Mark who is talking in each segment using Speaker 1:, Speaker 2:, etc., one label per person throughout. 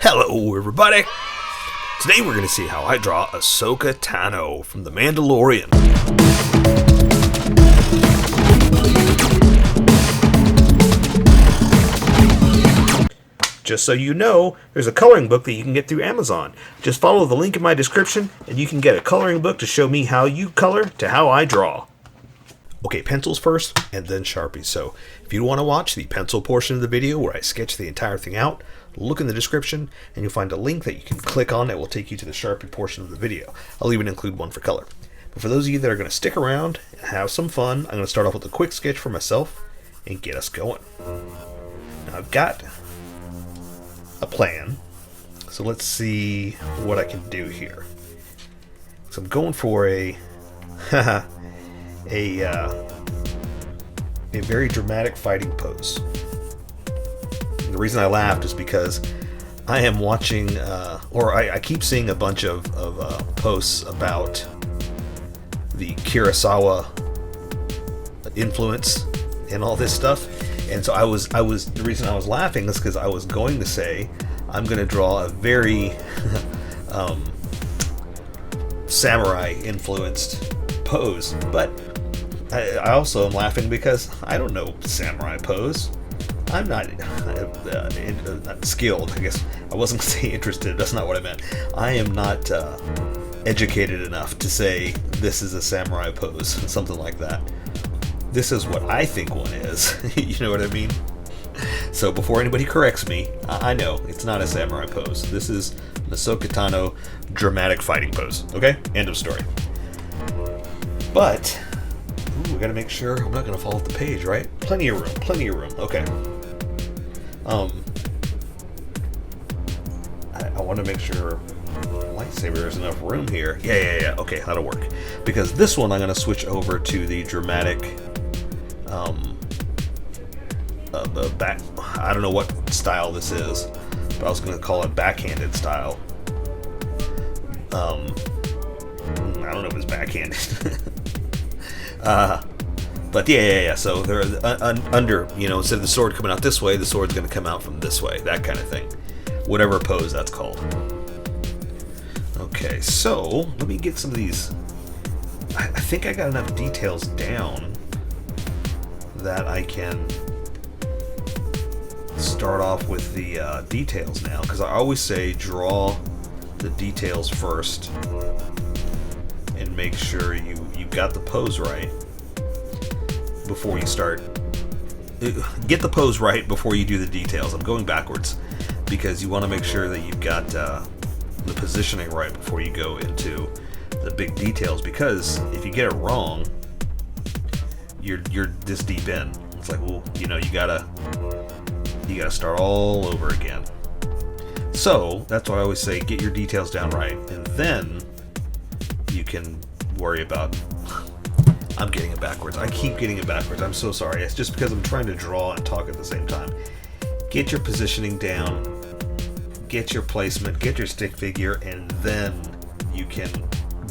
Speaker 1: Hello everybody! Today we're going to see how I draw Ahsoka Tano from the Mandalorian. Just so you know, there's a coloring book that you can get through Amazon. Just follow the link in my description and you can get a coloring book to show me how you color to how I draw. Okay, pencils first and then Sharpies. So if you want to watch the pencil portion of the video where I sketch the entire thing out, look in the description and you'll find a link that you can click on that will take you to the Sharpie portion of the video. I'll even include one for color. But for those of you that are going to stick around and have some fun, I'm going to start off with a quick sketch for myself and get us going. Now I've got a plan, so let's see what I can do here. So I'm going for a very dramatic fighting pose. And the reason I laughed is because I am watching, I keep seeing a bunch of posts about the Kurosawa influence and all this stuff. And so the reason I was laughing is because I was going to say I'm going to draw a very samurai influenced pose, but I also am laughing because I don't know samurai pose. I'm not skilled, I guess. I wasn't going to say interested, that's not what I meant. I am not educated enough to say this is a samurai pose, something like that. This is what I think one is. You know what I mean? So before anybody corrects me, I know it's not a samurai pose. This is an Ahsoka Tano dramatic fighting pose. Okay? End of story. But we gotta make sure I'm not gonna fall off the page, right? Plenty of room. Okay. I want to make sure lightsaber there's enough room here. Yeah. Okay, that'll work. Because this one I'm gonna switch over to the dramatic back. I don't know what style this is, but I was gonna call it backhanded style. I don't know if it's backhanded. But yeah. So they're under, instead of the sword coming out this way, the sword's going to come out from this way, that kind of thing. Whatever pose that's called. Okay, so let me get some of these. I think I got enough details down that I can start off with the details now, because I always say draw the details first and make sure you've got the pose right before you start. Get the pose right before you do the details. I'm going backwards because you want to make sure that you've got the positioning right before you go into the big details, because if you get it wrong, you're this deep in. It's like, well, you gotta start all over again. So that's why I always say get your details down right, and then you can worry about. I'm getting it backwards. I keep getting it backwards. I'm so sorry. It's just because I'm trying to draw and talk at the same time. Get your positioning down, get your placement, get your stick figure, and then you can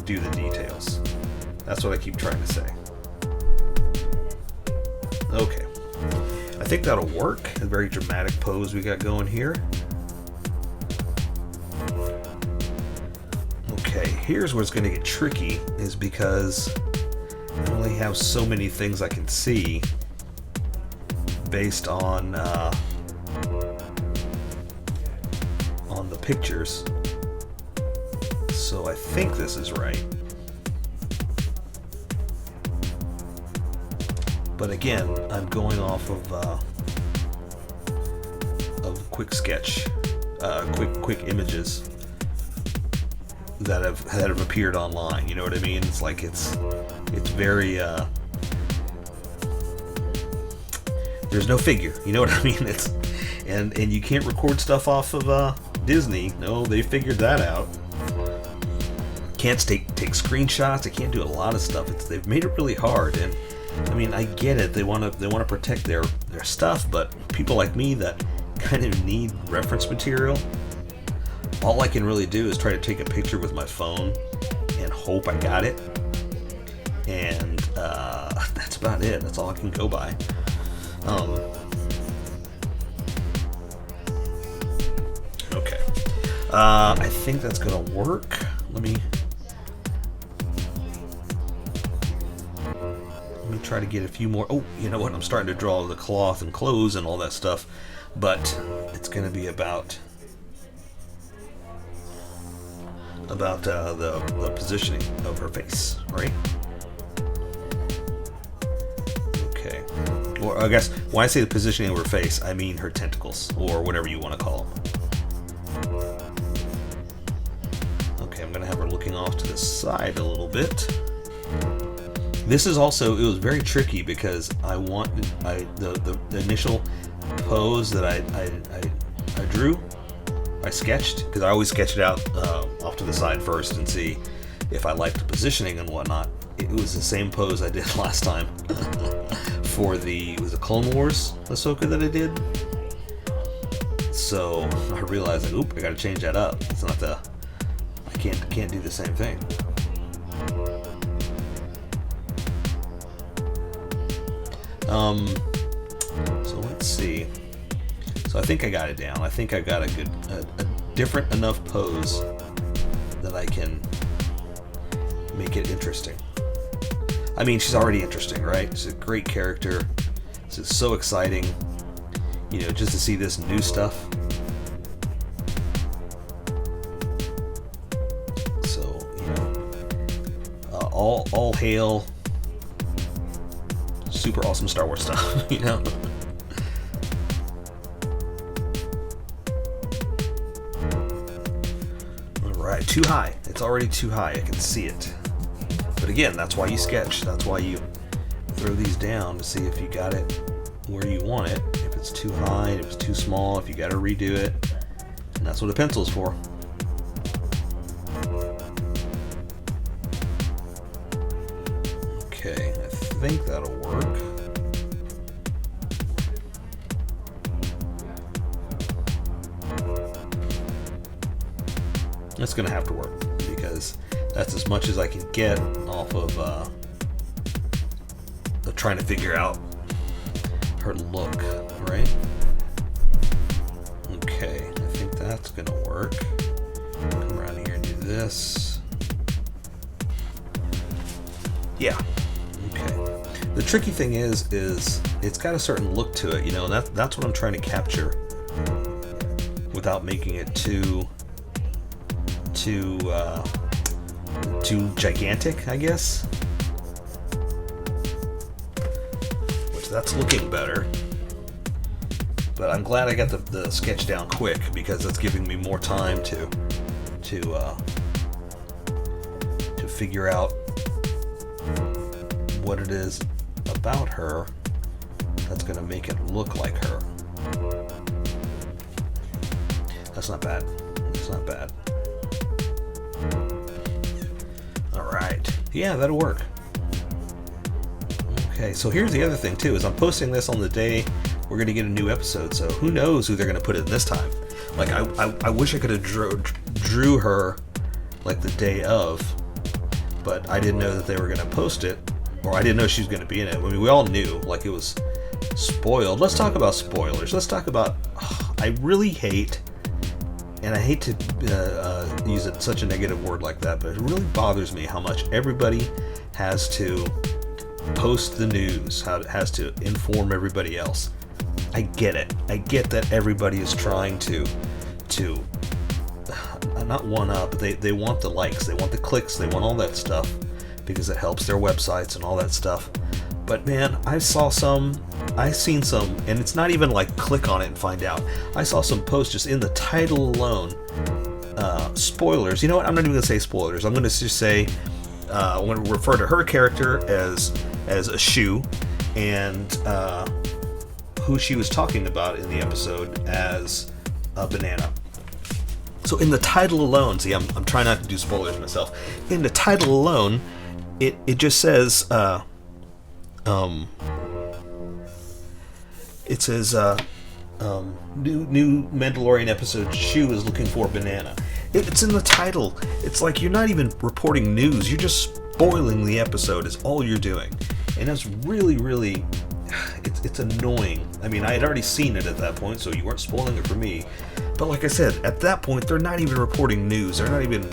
Speaker 1: do the details. That's what I keep trying to say. Okay. I think that'll work. A very dramatic pose we got going here. Okay, here's where it's going to get tricky, is because I only have so many things I can see based on the pictures. So I think this is right. But again, I'm going off of quick sketch, quick images that have appeared online. You know what I mean? It's like it's very there's no figure. You know what I mean? It's and you can't record stuff off of Disney. No, they figured that out. Can't take screenshots. They can't do a lot of stuff. They've made it really hard. And I mean, I get it. They want to protect their stuff, but people like me that kind of need reference material, all I can really do is try to take a picture with my phone and hope I got it. And that's about it. That's all I can go by. Okay. I think that's gonna work. Let me try to get a few more. Oh, you know what? I'm starting to draw the cloth and clothes and all that stuff, but it's gonna be about the positioning of her face, right? Okay. Or I guess when I say the positioning of her face, I mean her tentacles, or whatever you want to call them. Okay, I'm gonna have her looking off to the side a little bit. This is also, it was very tricky because I wanted the initial pose that I drew, I sketched, because I always sketch it out off to the side first and see if I like the positioning and whatnot. It was the same pose I did last time for the, was it Clone Wars Ahsoka that I did? So I realized, like, oop, I gotta change that up. It's not the, I can't do the same thing. So let's see. So I think I got it down. I think I got a good, a different enough pose that I can make it interesting. I mean, she's already interesting, right? She's a great character. This is so exciting, you know, just to see this new stuff. So, you know, all hail super awesome Star Wars stuff, you know? Alright, too high. It's already too high. I can see it. But again, that's why you sketch. That's why you throw these down to see if you got it where you want it. If it's too high, if it's too small, if you got to redo it. And that's what a pencil's for. Okay, I think that'll work. That's gonna have to work because that's as much as I can get off of trying to figure out her look, right? Okay, I think that's gonna work. Come around here and do this. Yeah. Okay. The tricky thing is it's got a certain look to it, you know, and that's what I'm trying to capture without making it too gigantic, I guess. Which that's looking better. But I'm glad I got the sketch down quick because it's giving me more time to figure out what it is about her that's going to make it look like her. That's not bad. That's not bad. Alright. Yeah, that'll work. Okay, so here's the other thing too, is I'm posting this on the day we're going to get a new episode, so who knows who they're going to put in this time. Like, I wish I could have drew her like the day of, but I didn't know that they were going to post it, or I didn't know she was going to be in it. I mean, we all knew, like, it was spoiled. Let's talk about spoilers. Let's talk about, I really hate, and I hate to use such a negative word like that, but it really bothers me how much everybody has to post the news, how it has to inform everybody else. I get it. I get that everybody is trying to not one up, but they want the likes, they want the clicks, they want all that stuff because it helps their websites and all that stuff. But man, I've seen some, and it's not even like click on it and find out. I saw some posts just in the title alone, spoilers. You know what? I'm not even gonna say spoilers. I'm gonna just say I'm gonna refer to her character as a shoe, and who she was talking about in the episode as a banana. So in the title alone, see, I'm trying not to do spoilers myself. In the title alone, it just says it says new Mandalorian episode, Shoe is looking for banana. It's in the title. It's like you're not even reporting news, you're just spoiling the episode is all you're doing. And that's really it's annoying. I mean, I had already seen it at that point, so you weren't spoiling it for me. But like I said, at that point, they're not even reporting news. They're not even...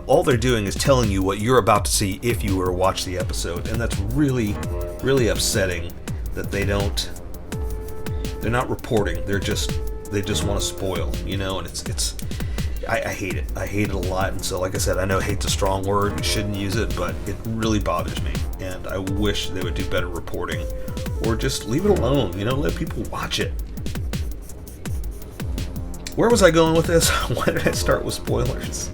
Speaker 1: All they're doing is telling you what you're about to see if you were to watch the episode. And that's really, really upsetting that they're not reporting. They just want to spoil, you know, and I hate it. I hate it a lot. And so, like I said, I know hate's a strong word. We shouldn't use it, but it really bothers me. And I wish they would do better reporting, or just leave it alone, you know, let people watch it. Where was I going with this? Why did I start with spoilers?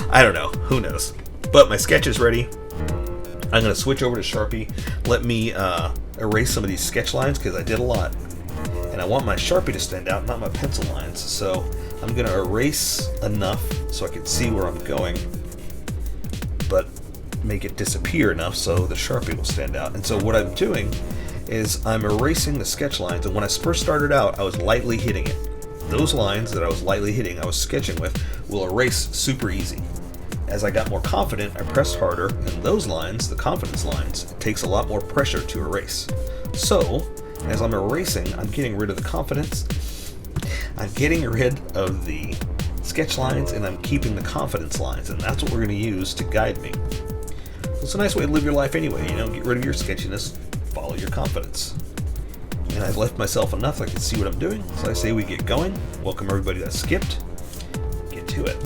Speaker 1: I don't know. Who knows? But my sketch is ready. I'm going to switch over to Sharpie. Let me erase some of these sketch lines, because I did a lot. And I want my Sharpie to stand out, not my pencil lines. So I'm going to erase enough so I can see where I'm going, but make it disappear enough so the Sharpie will stand out. And so what I'm doing is I'm erasing the sketch lines. And when I first started out, I was lightly hitting it. Those lines that I was lightly hitting, I was sketching with, will erase super easy. As I got more confident, I pressed harder, and those lines, the confidence lines, it takes a lot more pressure to erase. So, as I'm erasing, I'm getting rid of the confidence, I'm getting rid of the sketch lines, and I'm keeping the confidence lines, and that's what we're going to use to guide me. It's a nice way to live your life anyway, you know, get rid of your sketchiness, follow your confidence. And I've left myself enough so I can see what I'm doing, so I say we get going. Welcome everybody that skipped. Get to it.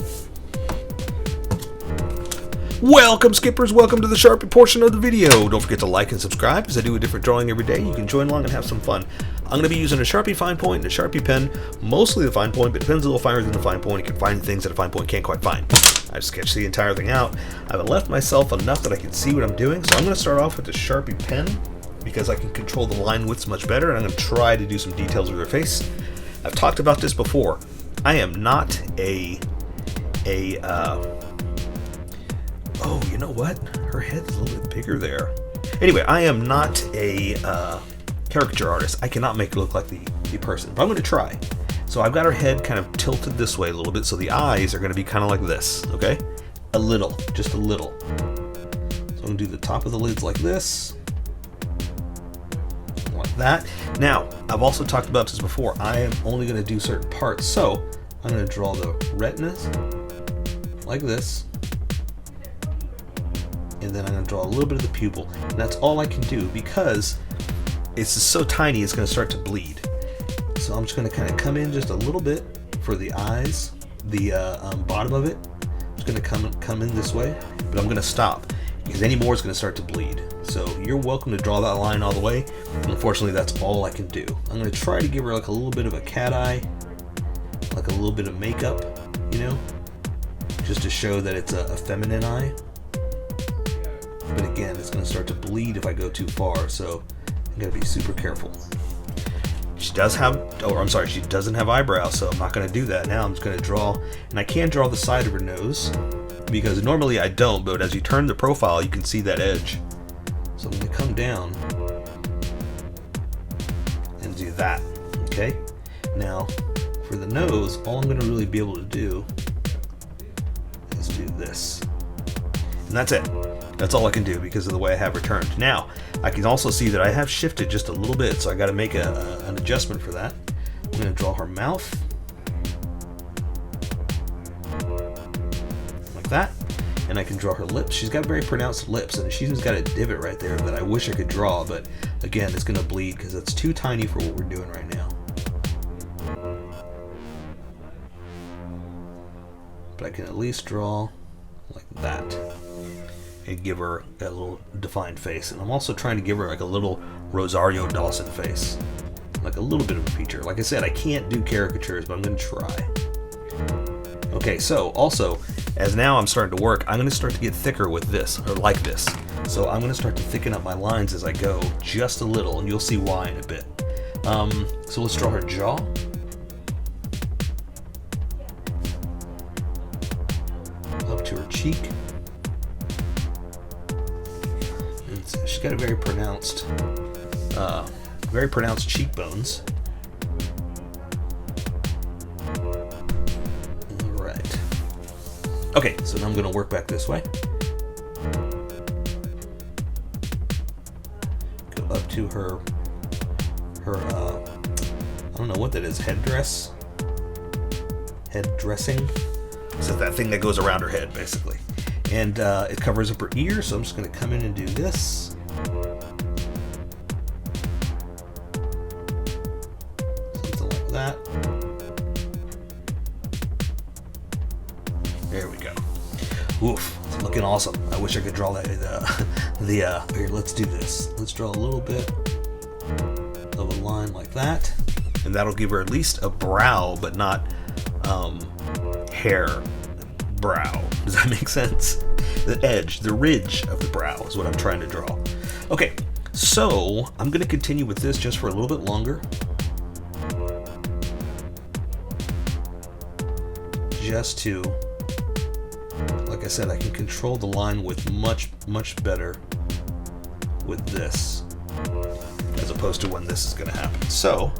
Speaker 1: Welcome skippers, welcome to the Sharpie portion of the video. Don't forget to like and subscribe, because I do a different drawing every day. You can join along and have some fun. I'm going to be using a Sharpie fine point and a Sharpie pen, mostly the fine point, but it depends a little finer than the fine point. You can find things that a fine point can't quite find. I've sketched the entire thing out. I've left myself enough that I can see what I'm doing, so I'm going to start off with the Sharpie pen, because I can control the line widths much better, and I'm going to try to do some details with her face. I've talked about this before. I am not oh, you know what? Her head's a little bit bigger there. Anyway, I am not a caricature artist. I cannot make it look like the person, but I'm going to try. So I've got her head kind of tilted this way a little bit, so the eyes are going to be kind of like this, okay? A little, just a little. So I'm going to do the top of the lids like this. Like that. Now, I've also talked about this before. I am only going to do certain parts, so I'm going to draw the retinas like this. And then I'm going to draw a little bit of the pupil. And that's all I can do, because it's so tiny it's going to start to bleed. So I'm just going to kind of come in just a little bit for the eyes, the bottom of it. I'm just going to come in this way, but I'm going to stop, because any more is going to start to bleed. So you're welcome to draw that line all the way. Unfortunately, that's all I can do. I'm going to try to give her like a little bit of a cat eye, like a little bit of makeup, you know, just to show that it's a feminine eye. But again, it's going to start to bleed if I go too far, so I'm going to be super careful. She does have, she doesn't have eyebrows, so I'm not going to do that. Now I'm just going to draw, and I can draw the side of her nose, because normally I don't, but as you turn the profile, you can see that edge. So I'm going to come down and do that, okay? Now, for the nose, all I'm going to really be able to do is do this. And that's it. That's all I can do because of the way I have her turned. Now, I can also see that I have shifted just a little bit, so I got to make an adjustment for that. I'm going to draw her mouth. Like that. And I can draw her lips. She's got very pronounced lips, and she's got a divot right there that I wish I could draw, but again, it's going to bleed because it's too tiny for what we're doing right now. But I can at least draw like that and give her a little defined face. And I'm also trying to give her like a little Rosario Dawson face, like a little bit of a feature. Like I said, I can't do caricatures, but I'm going to try. Okay, so also, as now I'm starting to work, I'm going to start to get thicker with this, or like this. So I'm going to start to thicken up my lines as I go, just a little, and you'll see why in a bit. So let's draw her jaw. Up to her cheek. And she's got a very pronounced cheekbones. Okay, so now I'm going to work back this way. Go up to her I don't know what that is, headdress? head dressing. So that thing that goes around her head, basically. And it covers up her ear, so I'm just going to come in and do this. Something like that. There we go. Oof, it's looking awesome. I wish I could draw that. Here, let's do this. Let's draw a little bit of a line like that. And that'll give her at least a brow, but not hair brow. Does that make sense? The edge, the ridge of the brow is what I'm trying to draw. Okay, so I'm going to continue with this just for a little bit longer. Just to, like I said, I can control the line with much better with this as opposed to when this is going to happen. So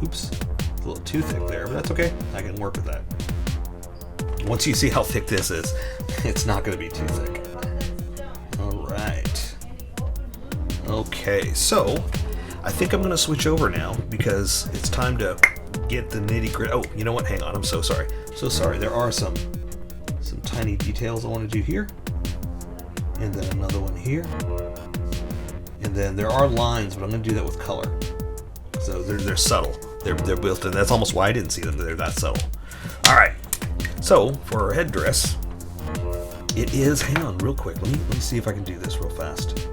Speaker 1: oops, a little too thick there, but that's okay. I can work with that. Once you see how thick this is, it's not going to be too thick. All right. Okay, so I think I'm going to switch over now because it's time to get the nitty-gritty. Oh, you know what? Hang on. I'm so sorry. So sorry. There are some tiny details I want to do here, and then another one here, and then there are lines, but I'm going to do that with color. So they're subtle. They're built in. That's almost why I didn't see them. They're that subtle. All right. So for our headdress, it is. Hang on, real quick. Let me see if I can do this real fast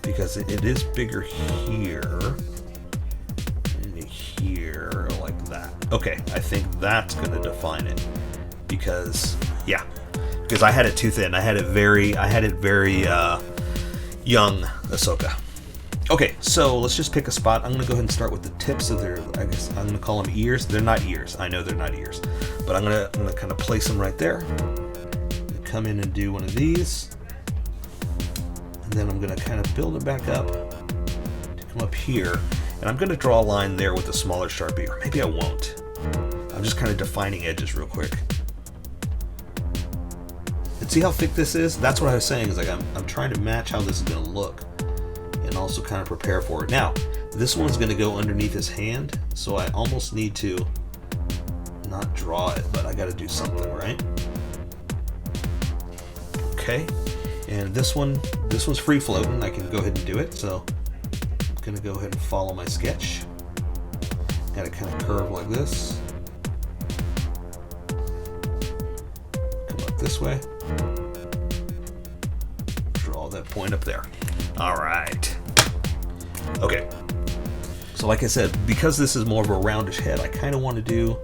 Speaker 1: because it is bigger here and here like that. Okay, I think that's going to define it because because I had it too thin. I had it very young Ahsoka. Okay, so let's just pick a spot. I'm going to go ahead and start with the tips of their, I guess I'm going to call them ears. They're not ears. I know they're not ears. But I'm going to kind of place them right there. Come in and do one of these. And then I'm going to kind of build it back up to come up here. And I'm going to draw a line there with a smaller Sharpie. Or maybe I won't. I'm just kind of defining edges real quick. And see how thick this is? That's what I was saying. Is like I'm trying to match how this is going to look. And also kind of prepare for it. Now, this one's going to go underneath his hand, so I almost need to not draw it, but I got to do something, right? Okay, and this one's free floating. I can go ahead and do it, so I'm going to go ahead and follow my sketch. Got to kind of curve like this. Come up this way. Draw that point up there. All right. Okay. So like I said, because this is more of a roundish head, I kind of want to do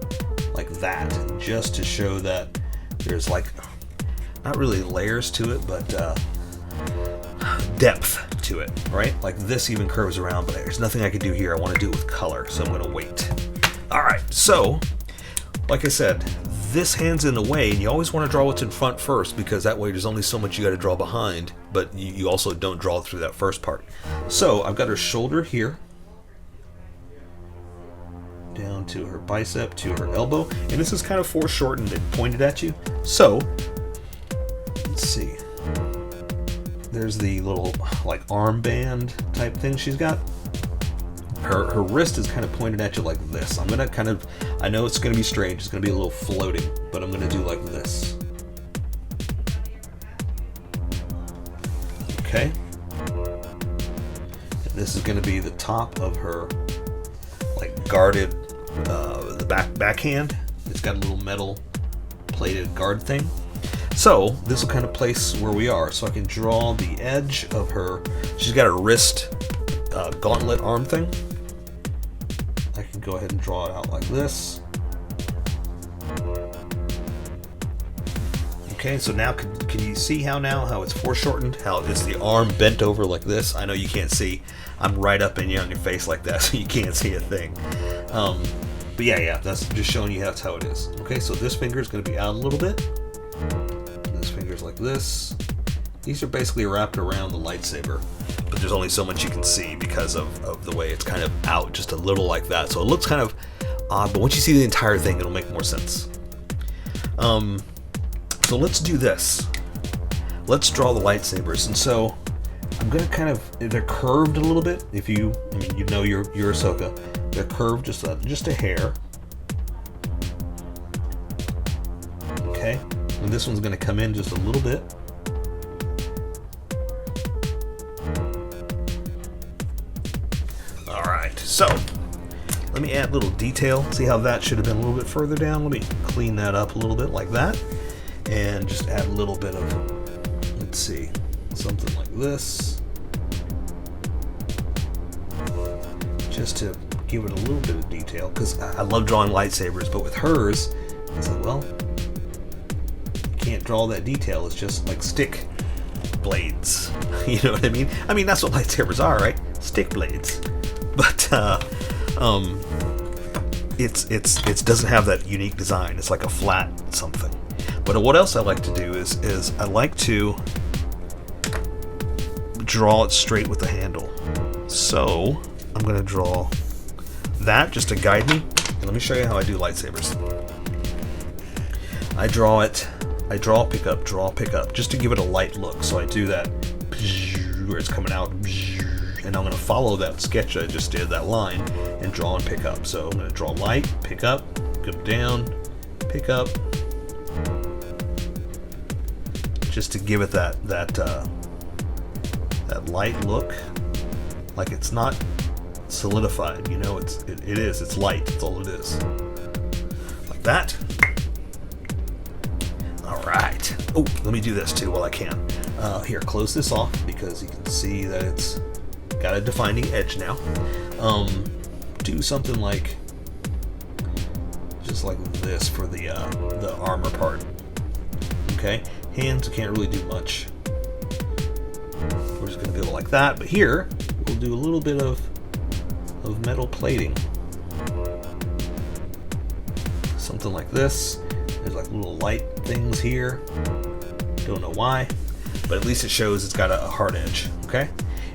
Speaker 1: like that just to show that there's like not really layers to it, but depth to it, right? Like this even curves around, but there's nothing I can do here. I want to do it with color, so I'm going to wait. All right. So like I said, this hand's in the way, and you always want to draw what's in front first because that way there's only so much you got to draw behind, but you also don't draw through that first part. So I've got her shoulder here, down to her bicep, to her elbow, and this is kind of foreshortened and pointed at you. So let's see. There's the little like armband type thing she's got. Her wrist is kind of pointed at you like this. I'm gonna kind of, I know it's gonna be strange, it's gonna be a little floating, but I'm gonna do like this. Okay. And this is gonna be the top of her like guarded, the backhand. It's got a little metal plated guard thing. So this will kind of place where we are. So I can draw the edge of her, she's got a wrist gauntlet arm thing. I can go ahead and draw it out like this. Okay, so now can you see how it's foreshortened? How it's the arm bent over like this? I know you can't see. I'm right up in on your face like that, so you can't see a thing. But yeah, that's just showing you that's how it is. Okay, so this finger is going to be out a little bit. This finger's like this. These are basically wrapped around the lightsaber, but there's only so much you can see because of the way it's kind of out just a little like that. So it looks kind of odd, but once you see the entire thing, it'll make more sense. So let's do this. Let's draw the lightsabers. And so I'm gonna kind of, they're curved a little bit. If you, I mean, you know your Ahsoka, they're curved just a hair. Okay, and this one's gonna come in just a little bit. All right, so let me add a little detail. See how that should have been a little bit further down? Let me clean that up a little bit like that, and just add a little bit of, let's see, something like this, just to give it a little bit of detail, because I love drawing lightsabers, but with hers, I said, well, you can't draw that detail. It's just like stick blades. You know what I mean? I mean, that's what lightsabers are, right? Stick blades. But it doesn't have that unique design. It's like a flat something. But what else I like to do is I like to draw it straight with the handle. So I'm going to draw that just to guide me. And let me show you how I do lightsabers. I draw, pick up, draw, pick up, just to give it a light look. So I do that where it's coming out, and I'm going to follow that sketch I just did, that line, and draw and pick up. So I'm going to draw light, pick up, go down, pick up, just to give it that light look, like it's not solidified. You know, it is. It's light. That's all it is. Like that. All right. Oh, let me do this too while I can. Here, close this off because you can see that it's got a defining edge now. Do something like just like this for the armor part. Okay, hands can't really do much. We're just gonna go like that. But here we'll do a little bit of metal plating. Something like this. There's like little light things here. Don't know why, but at least it shows it's got a hard edge. Okay.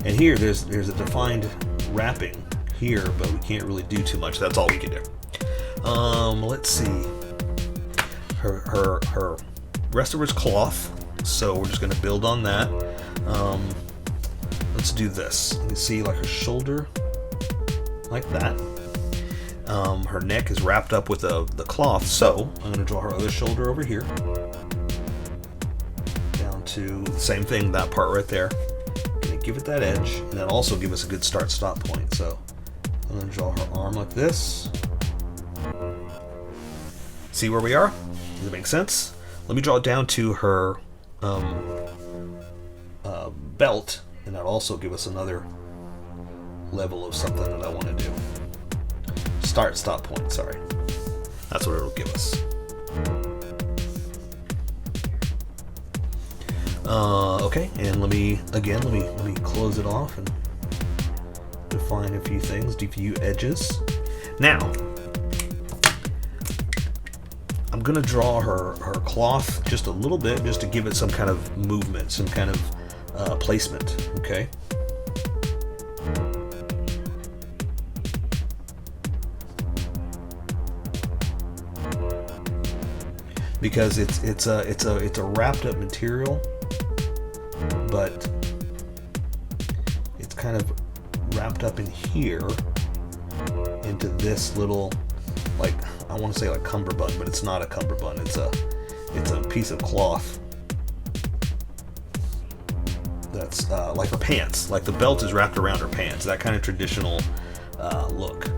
Speaker 1: And here, there's a defined wrapping here, but we can't really do too much. That's all we can do. Let's see. Her rest of her is cloth, so we're just going to build on that. Let's do this. You can see like her shoulder, like that. Her neck is wrapped up with the cloth, so I'm going to draw her other shoulder over here. Down to the same thing, that part right there. Give it that edge, and then also give us a good start-stop point. So I'm going to draw her arm like this. See where we are? Does it make sense? Let me draw it down to her belt, and that'll also give us another level of something that I want to do. Start-stop point, sorry. That's what it'll give us. Okay, and let me close it off and define a few things, a few edges. Now, I'm gonna draw her cloth just a little bit, just to give it some kind of movement, some kind of placement. Okay. Because it's a wrapped up material, but it's kind of wrapped up in here into this little, like, I want to say like cummerbund, but it's not a cummerbund. It's a piece of cloth that's like her pants, like the belt is wrapped around her pants. That kind of traditional look.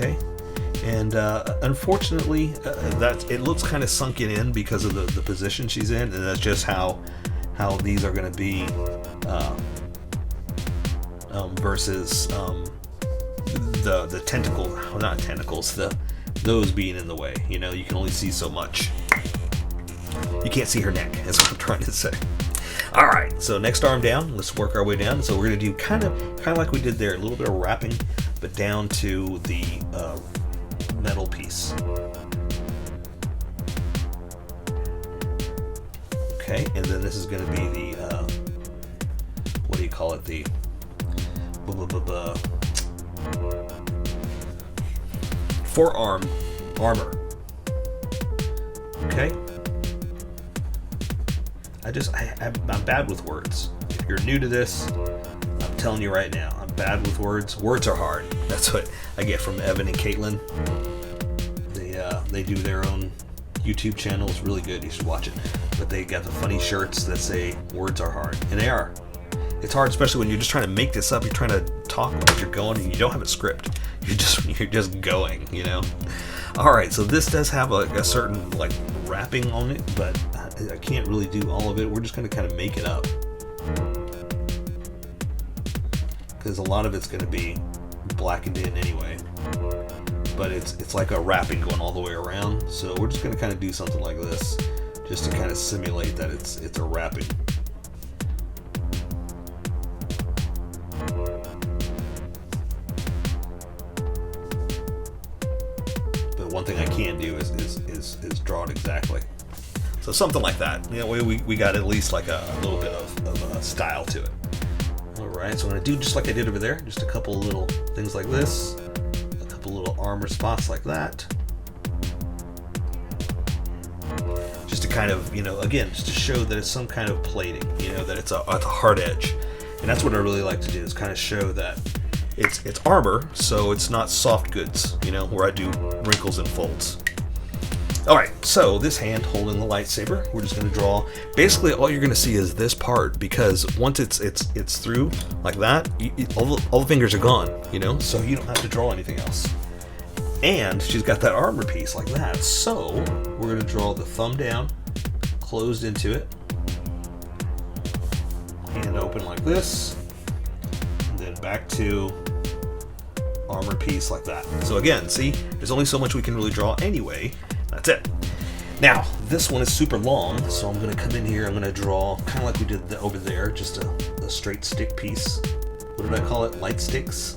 Speaker 1: Okay, and unfortunately, that it looks kind of sunken in because of the position she's in, and that's just how these are going to be versus the tentacle, well, not tentacles, those being in the way. You know, you can only see so much. You can't see her neck, is what I'm trying to say. All right, so next arm down. Let's work our way down. So we're going to do kind of like we did there, a little bit of wrapping, but down to the metal piece. Okay, and then this is going to be the what do you call it? The forearm armor. Okay. I'm bad with words. If you're new to this, I'm telling you right now, I'm bad with words. Words are hard. That's what I get from Evan and Caitlin. They do their own YouTube channel. It's really good. You should watch it. But they got the funny shirts that say words are hard, and they are. It's hard, especially when you're just trying to make this up. You're trying to talk as you're going, and you don't have a script. You're just going, you know. All right, so this does have a certain like wrapping on it, but I can't really do all of it. We're just going to kind of make it up, because a lot of it's going to be blackened in anyway. But it's like a wrapping going all the way around. So we're just going to kind of do something like this, just to kind of simulate that it's a wrapping. But one thing I can do is draw it exactly. So something like that. You know, we got at least like a little bit of style to it. All right, so I'm going to do just like I did over there, just a couple little things like this. Little armor spots like that, just to kind of, you know, again, just to show that it's some kind of plating, you know, that it's a hard edge. And that's what I really like to do, is kind of show that it's armor, so it's not soft goods, you know, where I do wrinkles and folds. All right, so this hand holding the lightsaber, we're just going to draw. Basically, all you're going to see is this part, because once it's through like that, all the fingers are gone, you know, so you don't have to draw anything else. And she's got that armor piece like that, so we're going to draw the thumb down, closed into it, hand open like this, and then back to armor piece like that. So again, see, there's only so much we can really draw anyway. That's it. Now, this one is super long, so I'm going to come in here, I'm going to draw, kind of like we did over there, just a straight stick piece. What did I call it? Light sticks.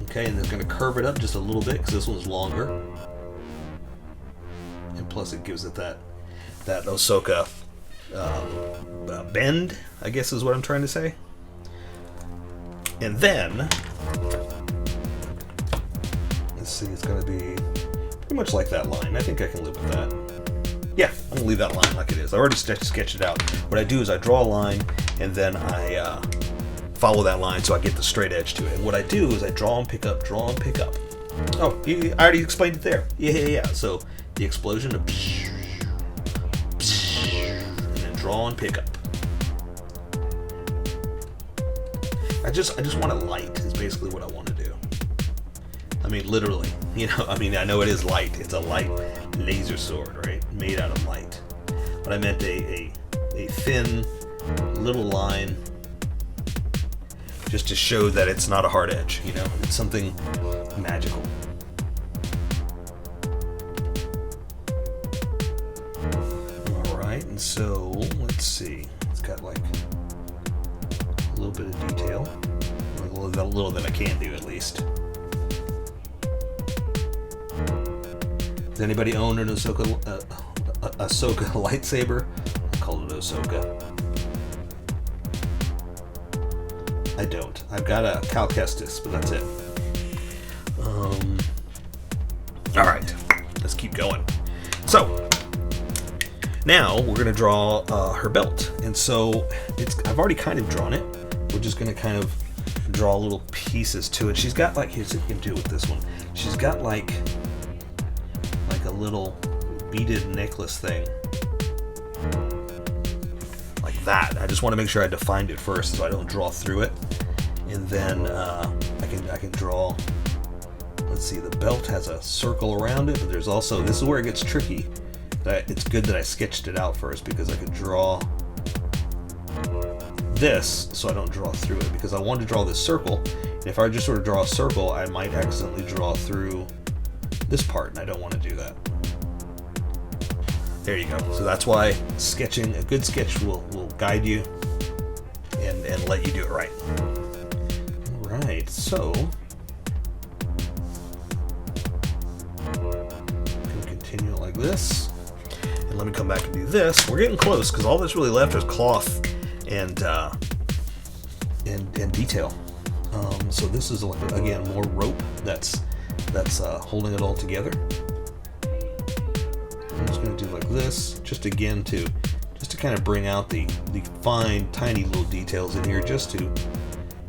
Speaker 1: Okay, and then going to curve it up just a little bit, because this one's longer. And plus it gives it that Ahsoka bend, I guess is what I'm trying to say. And then, let's see, it's going to be pretty much like that line. I think I can live with that. Yeah, I'm going to leave that line like it is. I already sketched it out. What I do is I draw a line, and then I follow that line so I get the straight edge to it. And what I do is I draw and pick up, draw and pick up. Oh, I already explained it there. Yeah. So the explosion of and then draw and pick up. I just want a light is basically what I want to do. I mean, literally, you know, I mean, I know it is light. It's a light laser sword, right? Made out of light. But I meant a thin little line, just to show that it's not a hard edge, you know? It's something magical. All right, and so let's see. It's got like a little bit of detail, a little that I can do at least. Does anybody own an Ahsoka lightsaber? I call it Ahsoka. I don't. I've got a Cal Kestis, but that's it. All right, let's keep going. So now we're going to draw her belt, and so I've already kind of drawn it. We're just going to kind of draw little pieces to it. She's got like, here's what you can do with this one. She's got like a little beaded necklace thing. Like that. I just want to make sure I defined it first so I don't draw through it. And then I can draw, let's see, the belt has a circle around it, but there's also, this is where it gets tricky. It's good that I sketched it out first, because I could draw this so I don't draw through it, because I want to draw this circle, and if I just sort of draw a circle, I might accidentally draw through this part, and I don't want to do that. There you go. So that's why sketching, a good sketch will guide you and let you do it right. All right, so continue it like this, and let me come back and do this. We're getting close, because all that's really left is cloth and detail. So this is, again, more rope that's that's holding it all together. I'm just going to do like this, just again to kind of bring out the fine, tiny little details in here, just to,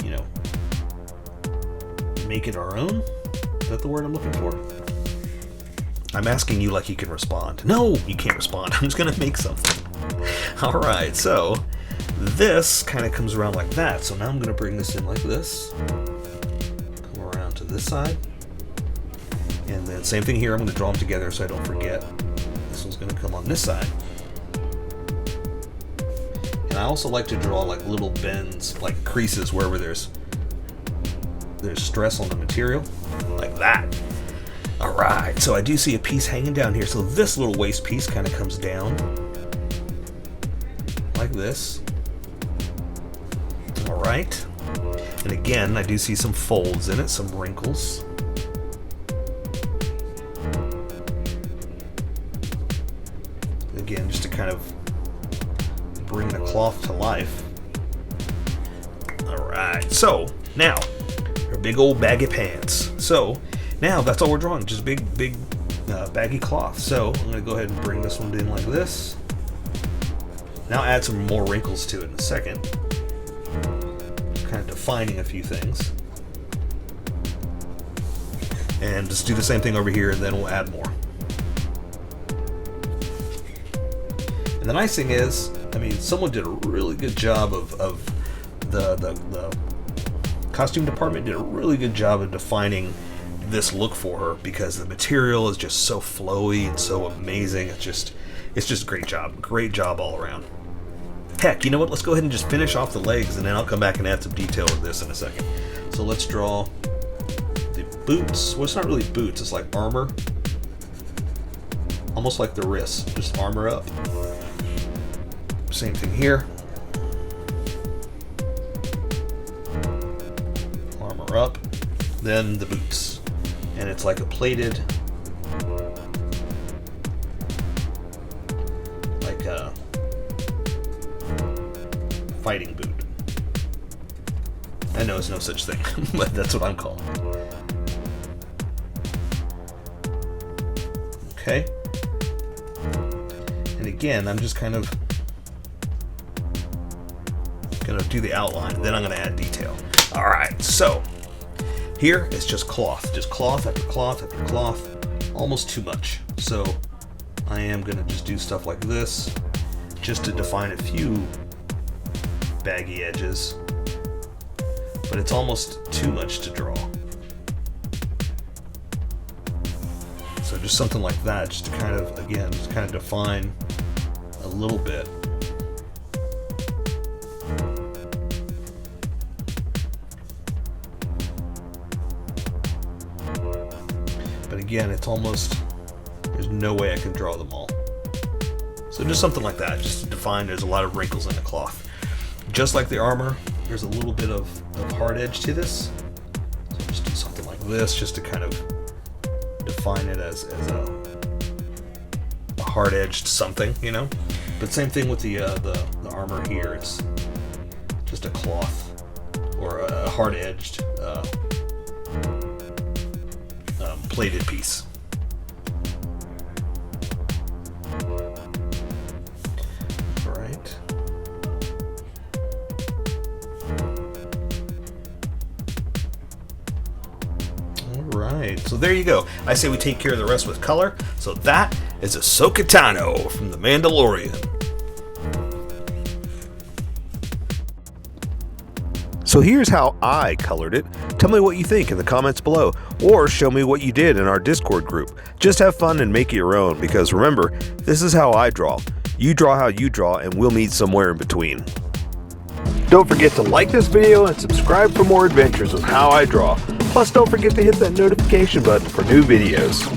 Speaker 1: you know, make it our own. Is that the word I'm looking for? I'm asking you like you can respond. No, you can't respond. I'm just going to make something. All right, so this kind of comes around like that. So now I'm going to bring this in like this. Come around to this side. And then same thing here. I'm going to draw them together so I don't forget. This one's going to come on this side. And I also like to draw like little bends, like creases wherever there's stress on the material, like that. All right, so I do see a piece hanging down here. So this little waist piece kind of comes down like this. All right. And again, I do see some folds in it, some wrinkles. Again, just to kind of bring the cloth to life. All right, so now our big old baggy pants. So now that's all we're drawing, just big baggy cloth. So I'm gonna go ahead and bring this one in like this. Now add some more wrinkles to it in a second. Kind of defining a few things. And just do the same thing over here, and then we'll add more. And the nice thing is, I mean, someone did a really good job of the costume department did a really good job of defining this look for her, because the material is just so flowy and so amazing. It's just a great job all around. Heck, you know what? Let's go ahead and just finish off the legs, and then I'll come back and add some detail with this in a second. So let's draw the boots. Well, it's not really boots, it's like armor. Almost like the wrists, just armor up. Same thing here. Armor up. Then the boots. And it's like a plated, like a fighting boot. I know it's no such thing, but that's what I'm calling it. Okay. And again, I'm just kind of gonna do the outline, and then I'm gonna add detail. All right, so here it's just cloth after cloth after cloth, almost too much. So I am gonna just do stuff like this, just to define a few baggy edges, but it's almost too much to draw. So just something like that, just to kind of, again, just kind of define a little bit. But again, it's almost, there's no way I can draw them all. So just something like that, just to define there's a lot of wrinkles in the cloth. Just like the armor, there's a little bit of hard edge to this. So just do something like this, just to kind of define it as a hard-edged something, you know? But same thing with the armor here. It's just a cloth, or a hard-edged plated piece. All right. All right. So there you go. I say we take care of the rest with color. So that is AHSOKA Tano from The Mandalorian. So here's how I colored it. Tell me what you think in the comments below, or show me what you did in our Discord group. Just have fun and make it your own, because remember, this is how I draw. You draw how you draw, and we'll meet somewhere in between. Don't forget to like this video and subscribe for more adventures with How I Draw. Plus, don't forget to hit that notification button for new videos.